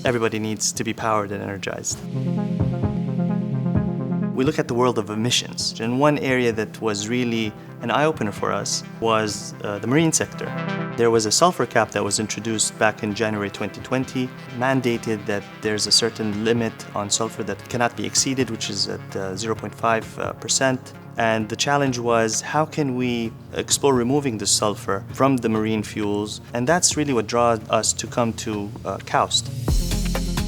everybody needs to be powered and energized. We look at the world of emissions, and one area that was really an eye-opener for us was the marine sector. There was a sulfur cap that was introduced back in January 2020, mandated that there's a certain limit on sulfur that cannot be exceeded, which is at 0.5%. And the challenge was, how can we explore removing the sulfur from the marine fuels? And that's really what draws us to come to Kaust.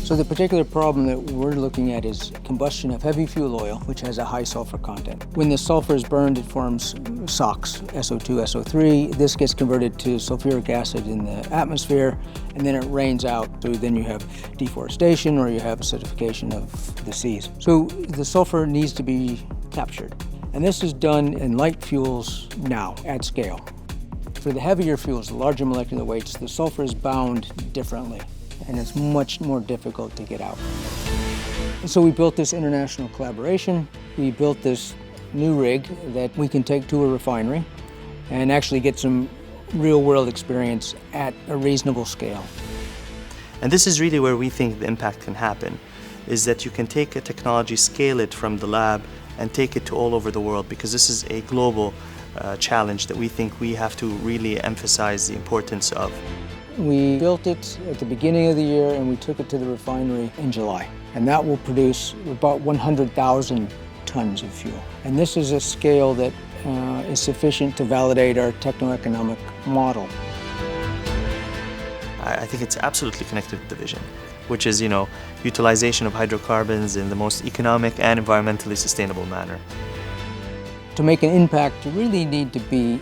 So the particular problem that we're looking at is combustion of heavy fuel oil, which has a high sulfur content. When the sulfur is burned, it forms SOx, SO2, SO3. This gets converted to sulfuric acid in the atmosphere, and then it rains out. So then you have deforestation, or you have acidification of the seas. So the sulfur needs to be captured. And this is done in light fuels now, at scale. For the heavier fuels, the larger molecular weights, the sulfur is bound differently, and it's much more difficult to get out. And so we built this international collaboration. We built this new rig that we can take to a refinery and actually get some real-world experience at a reasonable scale. And this is really where we think the impact can happen, is that you can take a technology, scale it from the lab, and take it to all over the world, because this is a global challenge that we think we have to really emphasize the importance of. We built it at the beginning of the year, and we took it to the refinery in July. And that will produce about 100,000 tons of fuel. And this is a scale that is sufficient to validate our techno-economic model. I think it's absolutely connected with the vision, which is, utilization of hydrocarbons in the most economic and environmentally sustainable manner. To make an impact, you really need to be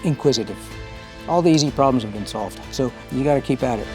inquisitive. All the easy problems have been solved, so you got to keep at it.